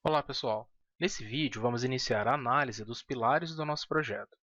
Olá pessoal, nesse vídeo vamos iniciar a análise dos pilares do nosso projeto.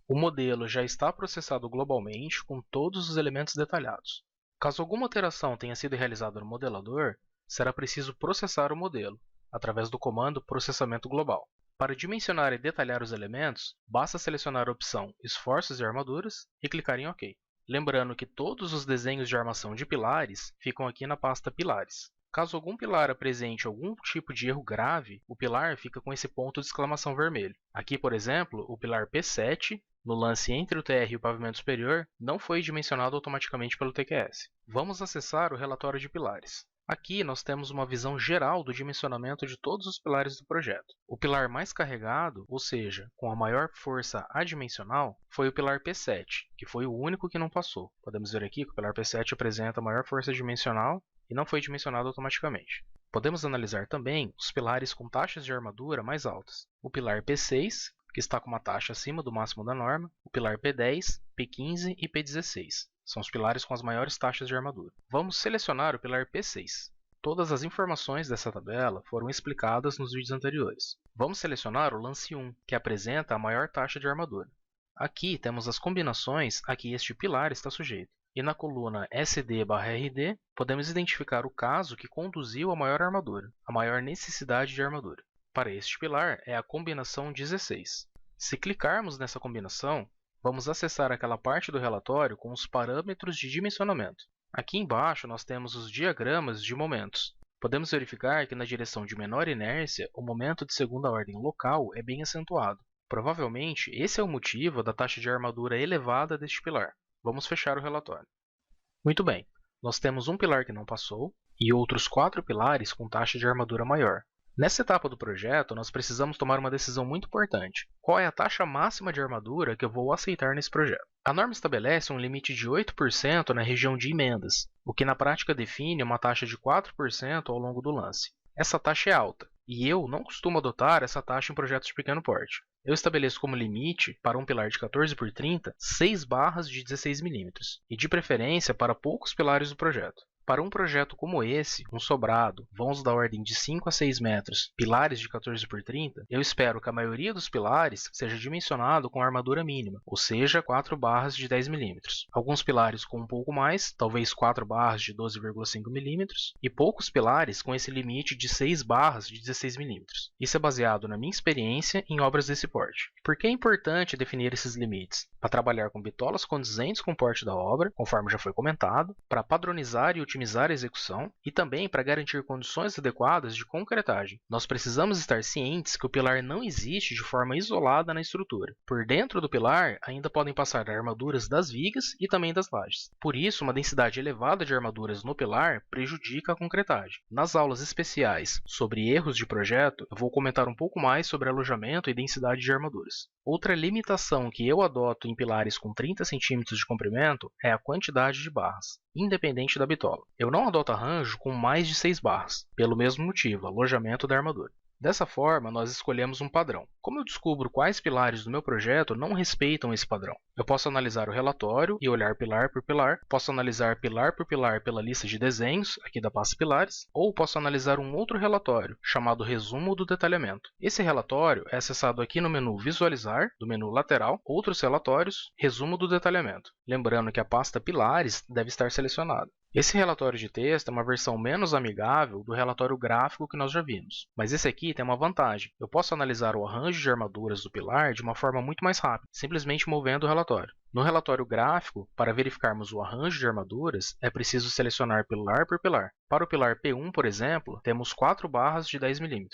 O modelo já está processado globalmente com todos os elementos detalhados. Caso alguma alteração tenha sido realizada no modelador, será preciso processar o modelo, através do comando processamento global. Para dimensionar e detalhar os elementos, basta selecionar a opção Esforços e Armaduras e clicar em OK. Lembrando que todos os desenhos de armação de pilares ficam aqui na pasta Pilares. Caso algum pilar apresente algum tipo de erro grave, o pilar fica com esse ponto de exclamação vermelho. Aqui, por exemplo, o pilar P7, no lance entre o TR e o pavimento superior, não foi dimensionado automaticamente pelo TQS. Vamos acessar o relatório de pilares. Aqui nós temos uma visão geral do dimensionamento de todos os pilares do projeto. O pilar mais carregado, ou seja, com a maior força adimensional, foi o pilar P7, que foi o único que não passou. Podemos ver aqui que o pilar P7 apresenta a maior força dimensional e não foi dimensionado automaticamente. Podemos analisar também os pilares com taxas de armadura mais altas. O pilar P6, que está com uma taxa acima do máximo da norma, o pilar P10, P15 e P16. São os pilares com as maiores taxas de armadura. Vamos selecionar o pilar P6. Todas as informações dessa tabela foram explicadas nos vídeos anteriores. Vamos selecionar o lance 1, que apresenta a maior taxa de armadura. Aqui temos as combinações a que este pilar está sujeito. E na coluna SD/RD, podemos identificar o caso que conduziu à maior armadura, a maior necessidade de armadura. Para este pilar é a combinação 16. Se clicarmos nessa combinação, vamos acessar aquela parte do relatório com os parâmetros de dimensionamento. Aqui embaixo nós temos os diagramas de momentos. Podemos verificar que na direção de menor inércia, o momento de segunda ordem local é bem acentuado. Provavelmente, esse é o motivo da taxa de armadura elevada deste pilar. Vamos fechar o relatório. Muito bem, nós temos um pilar que não passou e outros 4 pilares com taxa de armadura maior. Nessa etapa do projeto, nós precisamos tomar uma decisão muito importante. Qual é a taxa máxima de armadura que eu vou aceitar nesse projeto? A norma estabelece um limite de 8% na região de emendas, o que na prática define uma taxa de 4% ao longo do lance. Essa taxa é alta, e eu não costumo adotar essa taxa em projetos de pequeno porte. Eu estabeleço como limite, para um pilar de 14 por 30, 6 barras de 16 mm, e de preferência para poucos pilares do projeto. Para um projeto como esse, um sobrado, vãos da ordem de 5 a 6 metros, pilares de 14 por 30, eu espero que a maioria dos pilares seja dimensionado com armadura mínima, ou seja, 4 barras de 10 mm. Alguns pilares com um pouco mais, talvez 4 barras de 12,5 mm, e poucos pilares com esse limite de 6 barras de 16 mm. Isso é baseado na minha experiência em obras desse porte. Por que é importante definir esses limites? Para trabalhar com bitolas condizentes com o porte da obra, conforme já foi comentado, para padronizar e otimizar a execução e também para garantir condições adequadas de concretagem. Nós precisamos estar cientes que o pilar não existe de forma isolada na estrutura. Por dentro do pilar ainda podem passar armaduras das vigas e também das lajes. Por isso, uma densidade elevada de armaduras no pilar prejudica a concretagem. Nas aulas especiais sobre erros de projeto, eu vou comentar um pouco mais sobre alojamento e densidade de armaduras. Outra limitação que eu adoto em pilares com 30 cm de comprimento é a quantidade de barras, independente da bitola. Eu não adoto arranjo com mais de 6 barras, pelo mesmo motivo, alojamento da armadura. Dessa forma, nós escolhemos um padrão. Como eu descubro quais pilares do meu projeto não respeitam esse padrão? Eu posso analisar o relatório e olhar pilar por pilar, posso analisar pilar por pilar pela lista de desenhos, aqui da pasta Pilares, ou posso analisar um outro relatório, chamado Resumo do Detalhamento. Esse relatório é acessado aqui no menu Visualizar, do menu lateral, Outros relatórios, Resumo do Detalhamento. Lembrando que a pasta Pilares deve estar selecionada. Esse relatório de texto é uma versão menos amigável do relatório gráfico que nós já vimos, mas esse aqui tem uma vantagem. Eu posso analisar o arranjo de armaduras do pilar de uma forma muito mais rápida, simplesmente movendo o relatório. No relatório gráfico, para verificarmos o arranjo de armaduras, é preciso selecionar pilar por pilar. Para o pilar P1, por exemplo, temos 4 barras de 10 mm.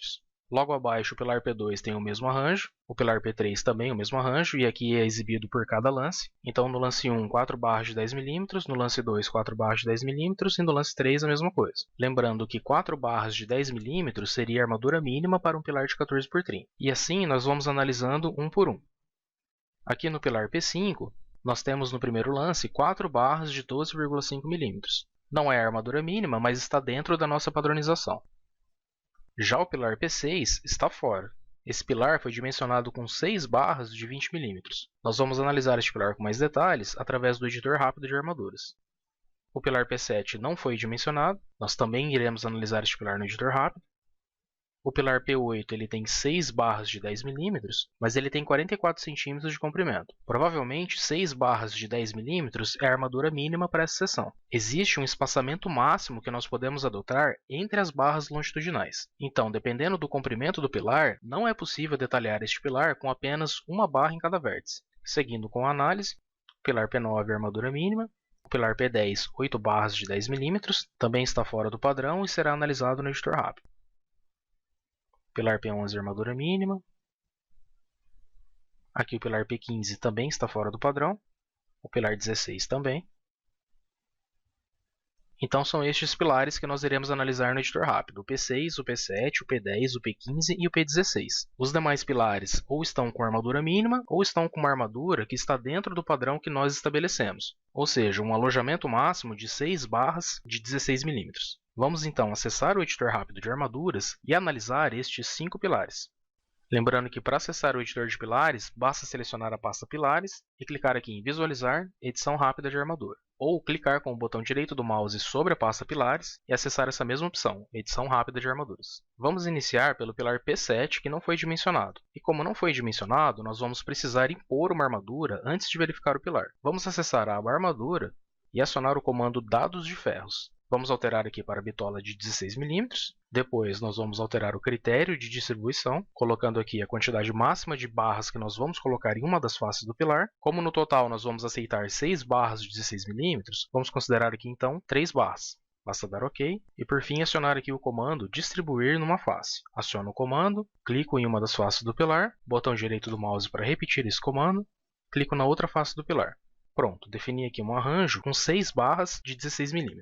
Logo abaixo, o pilar P2 tem o mesmo arranjo, o pilar P3 também o mesmo arranjo, e aqui é exibido por cada lance. Então, no lance 1, 4 barras de 10 mm, no lance 2, 4 barras de 10 mm, e no lance 3, a mesma coisa. Lembrando que 4 barras de 10 mm seria a armadura mínima para um pilar de 14 por 30. E assim, nós vamos analisando um por um. Aqui no pilar P5, nós temos no primeiro lance 4 barras de 12,5 mm. Não é a armadura mínima, mas está dentro da nossa padronização. Já o pilar P6 está fora. Esse pilar foi dimensionado com 6 barras de 20 mm. Nós vamos analisar este pilar com mais detalhes através do editor rápido de armaduras. O pilar P7 não foi dimensionado, nós também iremos analisar este pilar no editor rápido. O pilar P8 ele tem 6 barras de 10 mm, mas ele tem 44 cm de comprimento. Provavelmente 6 barras de 10 mm é a armadura mínima para essa seção. Existe um espaçamento máximo que nós podemos adotar entre as barras longitudinais. Então, dependendo do comprimento do pilar, não é possível detalhar este pilar com apenas uma barra em cada vértice. Seguindo com a análise, pilar P9 armadura mínima. O pilar P10, 8 barras de 10 mm, também está fora do padrão e será analisado no editor rápido. Pilar P11 armadura mínima. Aqui o pilar P15 também está fora do padrão. O pilar 16 também. Então são estes pilares que nós iremos analisar no editor rápido. O P6, o P7, o P10, o P15 e o P16. Os demais pilares ou estão com armadura mínima ou estão com uma armadura que está dentro do padrão que nós estabelecemos. Ou seja, um alojamento máximo de 6 barras de 16 mm. Vamos então acessar o editor rápido de armaduras e analisar estes 5 pilares. Lembrando que para acessar o editor de pilares, basta selecionar a pasta Pilares e clicar aqui em Visualizar, Edição Rápida de Armadura. Ou clicar com o botão direito do mouse sobre a pasta Pilares e acessar essa mesma opção, Edição Rápida de Armaduras. Vamos iniciar pelo pilar P7, que não foi dimensionado. E como não foi dimensionado, nós vamos precisar impor uma armadura antes de verificar o pilar. Vamos acessar a aba Armadura e acionar o comando Dados de Ferros. Vamos alterar aqui para bitola de 16 mm. Depois nós vamos alterar o critério de distribuição, colocando aqui a quantidade máxima de barras que nós vamos colocar em uma das faces do pilar. Como no total nós vamos aceitar 6 barras de 16 mm, vamos considerar aqui então 3 barras. Basta dar OK e por fim acionar aqui o comando distribuir numa face. Aciono o comando, clico em uma das faces do pilar, botão direito do mouse para repetir esse comando, clico na outra face do pilar. Pronto, defini aqui um arranjo com 6 barras de 16 mm.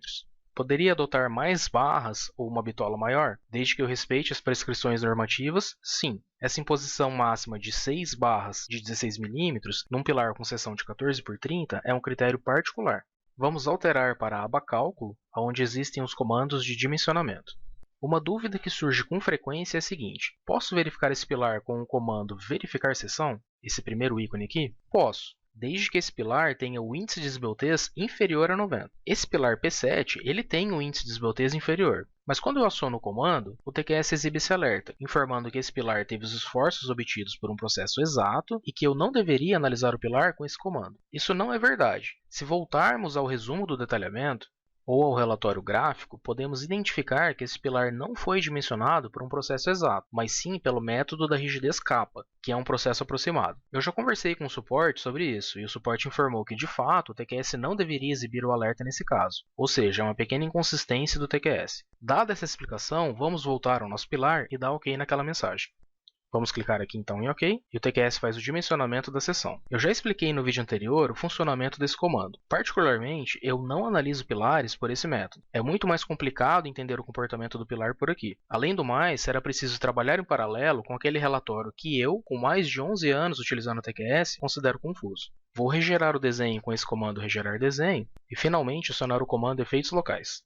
Poderia adotar mais barras ou uma bitola maior, desde que eu respeite as prescrições normativas? Sim. Essa imposição máxima de 6 barras de 16 mm num pilar com seção de 14 por 30 é um critério particular. Vamos alterar para a aba Cálculo, onde existem os comandos de dimensionamento. Uma dúvida que surge com frequência é a seguinte: posso verificar esse pilar com o comando verificar seção? Esse primeiro ícone aqui? Posso, desde que esse pilar tenha o índice de esbeltez inferior a 90. Esse pilar P7 ele tem um índice de esbeltez inferior, mas quando eu aciono o comando, o TQS exibe esse alerta, informando que esse pilar teve os esforços obtidos por um processo exato e que eu não deveria analisar o pilar com esse comando. Isso não é verdade. Se voltarmos ao resumo do detalhamento, ou ao relatório gráfico, podemos identificar que esse pilar não foi dimensionado por um processo exato, mas sim pelo método da rigidez kappa, que é um processo aproximado. Eu já conversei com o suporte sobre isso, e o suporte informou que, de fato, o TQS não deveria exibir o alerta nesse caso, ou seja, é uma pequena inconsistência do TQS. Dada essa explicação, vamos voltar ao nosso pilar e dar OK naquela mensagem. Vamos clicar aqui então em OK, e o TQS faz o dimensionamento da seção. Eu já expliquei no vídeo anterior o funcionamento desse comando. Particularmente, eu não analiso pilares por esse método. É muito mais complicado entender o comportamento do pilar por aqui. Além do mais, será preciso trabalhar em paralelo com aquele relatório que eu, com mais de 11 anos utilizando o TQS, considero confuso. Vou regerar o desenho com esse comando regerar desenho, e finalmente acionar o comando efeitos locais.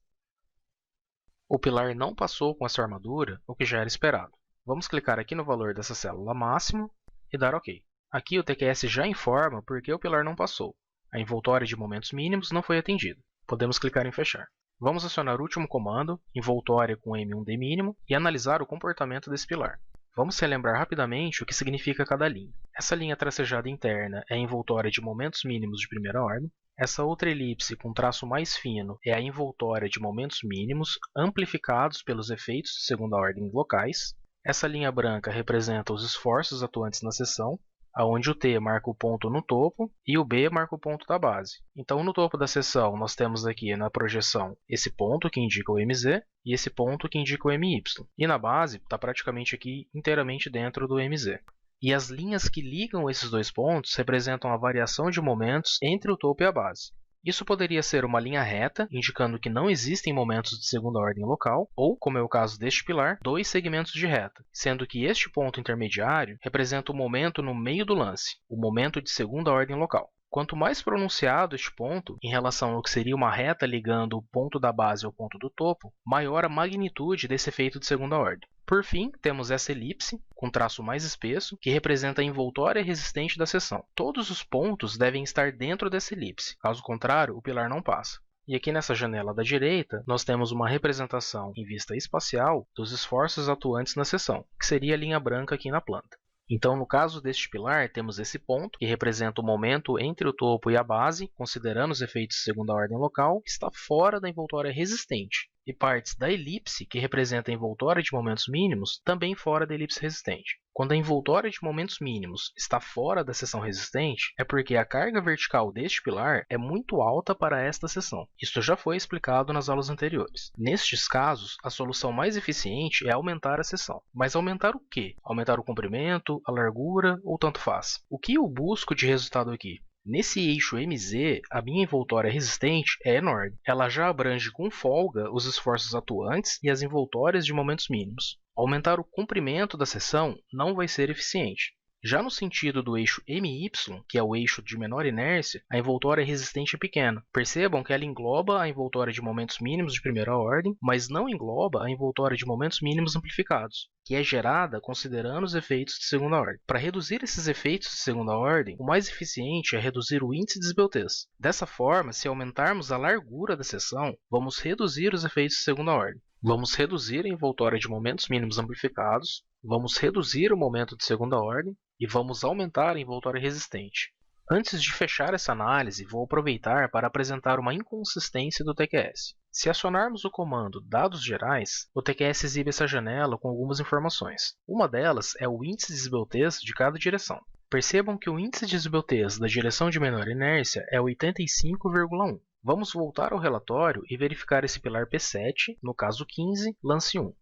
O pilar não passou com essa armadura, o que já era esperado. Vamos clicar aqui no valor dessa célula máximo e dar OK. Aqui o TQS já informa porque o pilar não passou. A envoltória de momentos mínimos não foi atendida. Podemos clicar em fechar. Vamos acionar o último comando, envoltória com M1D mínimo, e analisar o comportamento desse pilar. Vamos relembrar rapidamente o que significa cada linha. Essa linha tracejada interna é a envoltória de momentos mínimos de primeira ordem. Essa outra elipse com traço mais fino é a envoltória de momentos mínimos amplificados pelos efeitos de segunda ordem locais. Essa linha branca representa os esforços atuantes na seção, onde o T marca o ponto no topo e o B marca o ponto da base. Então, no topo da seção, nós temos aqui na projeção esse ponto que indica o MZ e esse ponto que indica o MY. E na base, está praticamente aqui inteiramente dentro do MZ. E as linhas que ligam esses dois pontos representam a variação de momentos entre o topo e a base. Isso poderia ser uma linha reta, indicando que não existem momentos de segunda ordem local, ou, como é o caso deste pilar, dois segmentos de reta, sendo que este ponto intermediário representa o momento no meio do lance, o momento de segunda ordem local. Quanto mais pronunciado este ponto, em relação ao que seria uma reta ligando o ponto da base ao ponto do topo, maior a magnitude desse efeito de segunda ordem. Por fim, temos essa elipse, com traço mais espesso, que representa a envoltória resistente da seção. Todos os pontos devem estar dentro dessa elipse, caso contrário, o pilar não passa. E aqui nessa janela da direita, nós temos uma representação em vista espacial dos esforços atuantes na seção, que seria a linha branca aqui na planta. Então, no caso deste pilar, temos esse ponto, que representa o momento entre o topo e a base, considerando os efeitos de segunda ordem local, que está fora da envoltória resistente, e partes da elipse, que representa a envoltória de momentos mínimos, também fora da elipse resistente. Quando a envoltória de momentos mínimos está fora da seção resistente, é porque a carga vertical deste pilar é muito alta para esta seção. Isso já foi explicado nas aulas anteriores. Nestes casos, a solução mais eficiente é aumentar a seção. Mas aumentar o quê? Aumentar o comprimento, a largura ou tanto faz? O que eu busco de resultado aqui? Nesse eixo MZ, a minha envoltória resistente é enorme. Ela já abrange com folga os esforços atuantes e as envoltórias de momentos mínimos. Aumentar o comprimento da seção não vai ser eficiente. Já no sentido do eixo MY, que é o eixo de menor inércia, a envoltória resistente é pequena. Percebam que ela engloba a envoltória de momentos mínimos de primeira ordem, mas não engloba a envoltória de momentos mínimos amplificados, que é gerada considerando os efeitos de segunda ordem. Para reduzir esses efeitos de segunda ordem, o mais eficiente é reduzir o índice de esbeltez. Dessa forma, se aumentarmos a largura da seção, vamos reduzir os efeitos de segunda ordem. Vamos reduzir a envoltória de momentos mínimos amplificados, vamos reduzir o momento de segunda ordem e vamos aumentar a envoltória resistente. Antes de fechar essa análise, vou aproveitar para apresentar uma inconsistência do TQS. Se acionarmos o comando Dados Gerais, o TQS exibe essa janela com algumas informações. Uma delas é o índice de esbeltez de cada direção. Percebam que o índice de esbeltez da direção de menor inércia é 85,1. Vamos voltar ao relatório e verificar esse pilar P7, no caso 15, lance 1.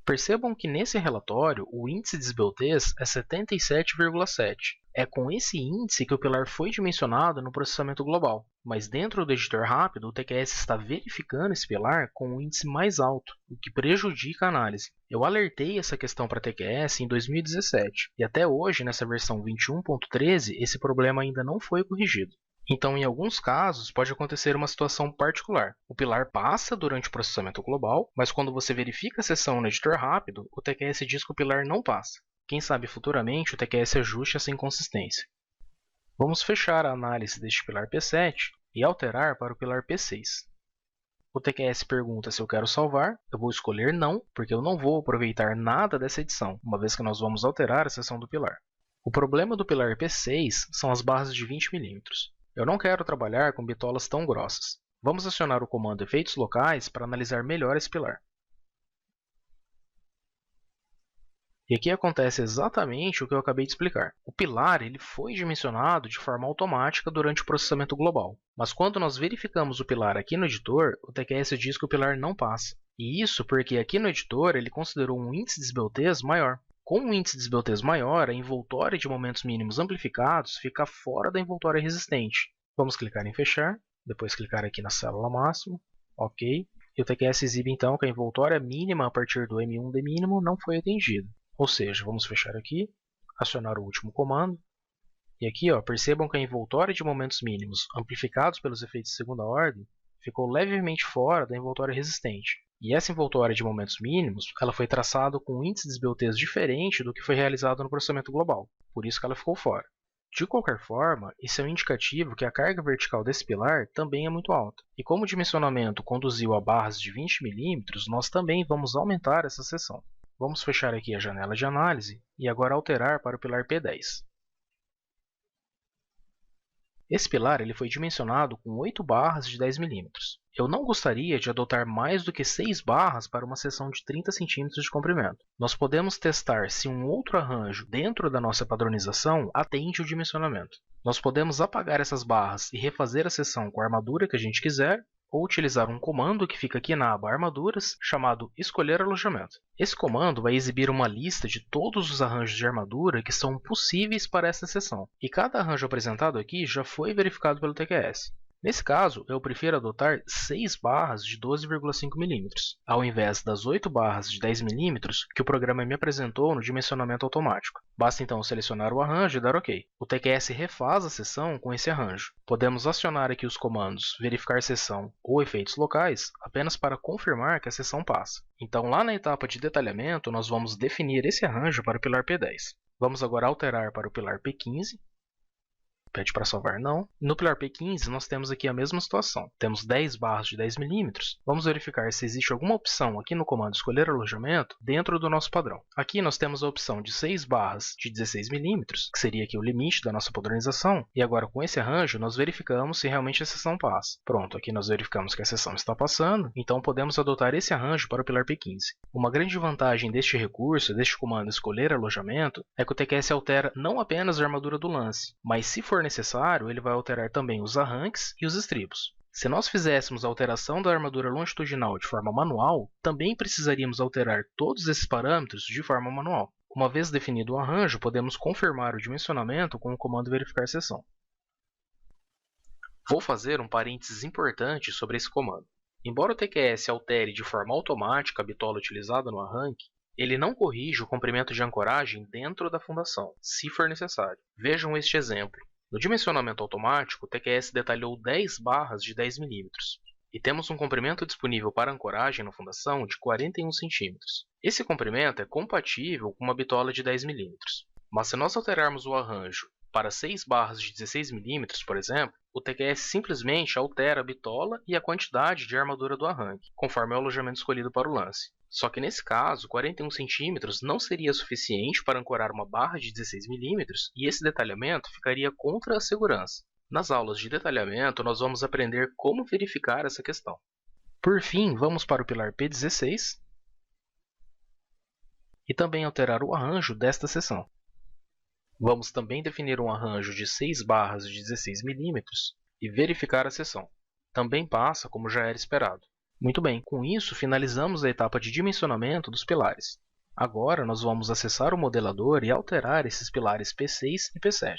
Percebam que nesse relatório o índice de esbeltez é 77,7. É com esse índice que o pilar foi dimensionado no processamento global, mas dentro do editor rápido o TQS está verificando esse pilar com um índice mais alto, o que prejudica a análise. Eu alertei essa questão para a TQS em 2017, e até hoje, nessa versão 21.13, esse problema ainda não foi corrigido. Então, em alguns casos, pode acontecer uma situação particular. O pilar passa durante o processamento global, mas quando você verifica a seção no editor rápido, o TQS diz que o pilar não passa. Quem sabe futuramente o TQS ajuste essa inconsistência. Vamos fechar a análise deste pilar P7 e alterar para o pilar P6. O TQS pergunta se eu quero salvar, eu vou escolher não, porque eu não vou aproveitar nada dessa edição, uma vez que nós vamos alterar a seção do pilar. O problema do pilar P6 são as barras de 20 mm. Eu não quero trabalhar com bitolas tão grossas. Vamos acionar o comando Efeitos Locais para analisar melhor esse pilar. E aqui acontece exatamente o que eu acabei de explicar. O pilar foi dimensionado de forma automática durante o processamento global. Mas quando nós verificamos o pilar aqui no editor, o TQS diz que o pilar não passa. E isso porque aqui no editor ele considerou um índice de esbeltez maior. Com um índice de esbeltez maior, a envoltória de momentos mínimos amplificados fica fora da envoltória resistente. Vamos clicar em fechar, depois clicar aqui na célula máximo, ok. E o TQS exibe então que a envoltória mínima a partir do M1 de mínimo não foi atendida. Ou seja, vamos fechar aqui, acionar o último comando. E aqui percebam que a envoltória de momentos mínimos amplificados pelos efeitos de segunda ordem ficou levemente fora da envoltória resistente. E essa envoltória de momentos mínimos ela foi traçada com um índice de esbeltez diferente do que foi realizado no processamento global. Por isso que ela ficou fora. De qualquer forma, isso é um indicativo que a carga vertical desse pilar também é muito alta. E como o dimensionamento conduziu a barras de 20 mm, nós também vamos aumentar essa seção. Vamos fechar aqui a janela de análise e agora alterar para o pilar P10. Esse pilar foi dimensionado com 8 barras de 10 mm. Eu não gostaria de adotar mais do que 6 barras para uma seção de 30 cm de comprimento. Nós podemos testar se um outro arranjo dentro da nossa padronização atende o dimensionamento. Nós podemos apagar essas barras e refazer a seção com a armadura que a gente quiser, ou utilizar um comando que fica aqui na aba Armaduras, chamado Escolher Alojamento. Esse comando vai exibir uma lista de todos os arranjos de armadura que são possíveis para essa seção. E cada arranjo apresentado aqui já foi verificado pelo TQS. Nesse caso, eu prefiro adotar 6 barras de 12,5 mm, ao invés das 8 barras de 10 mm que o programa me apresentou no dimensionamento automático. Basta então selecionar o arranjo e dar OK. O TQS refaz a seção com esse arranjo. Podemos acionar aqui os comandos Verificar Seção ou Efeitos Locais apenas para confirmar que a seção passa. Então lá na etapa de detalhamento, nós vamos definir esse arranjo para o pilar P10. Vamos agora alterar para o pilar P15. Pede para salvar não. No pilar P15 nós temos aqui a mesma situação. Temos 10 barras de 10 mm. Vamos verificar se existe alguma opção aqui no comando escolher alojamento dentro do nosso padrão. Aqui nós temos a opção de 6 barras de 16 mm, que seria aqui o limite da nossa padronização. E agora com esse arranjo nós verificamos se realmente a seção passa. Pronto, aqui nós verificamos que a seção está passando, então podemos adotar esse arranjo para o pilar P15. Uma grande vantagem deste recurso, deste comando escolher alojamento, é que o TQS altera não apenas a armadura do lance, mas se for necessário, ele vai alterar também os arranques e os estribos. Se nós fizéssemos a alteração da armadura longitudinal de forma manual, também precisaríamos alterar todos esses parâmetros de forma manual. Uma vez definido o arranjo, podemos confirmar o dimensionamento com o comando verificar seção. Vou fazer um parênteses importante sobre esse comando. Embora o TQS altere de forma automática a bitola utilizada no arranque, ele não corrige o comprimento de ancoragem dentro da fundação, se for necessário. Vejam este exemplo. No dimensionamento automático, o TQS detalhou 10 barras de 10 mm e temos um comprimento disponível para ancoragem na fundação de 41 cm. Esse comprimento é compatível com uma bitola de 10 mm. Mas se nós alterarmos o arranjo para 6 barras de 16 mm, por exemplo, o TQS simplesmente altera a bitola e a quantidade de armadura do arranque, conforme o alojamento escolhido para o lance. Só que nesse caso, 41 cm não seria suficiente para ancorar uma barra de 16 mm e esse detalhamento ficaria contra a segurança. Nas aulas de detalhamento, nós vamos aprender como verificar essa questão. Por fim, vamos para o pilar P16 e também alterar o arranjo desta seção. Vamos também definir um arranjo de 6 barras de 16 mm e verificar a seção. Também passa como já era esperado. Muito bem, com isso finalizamos a etapa de dimensionamento dos pilares. Agora nós vamos acessar o modelador e alterar esses pilares P6 e P7.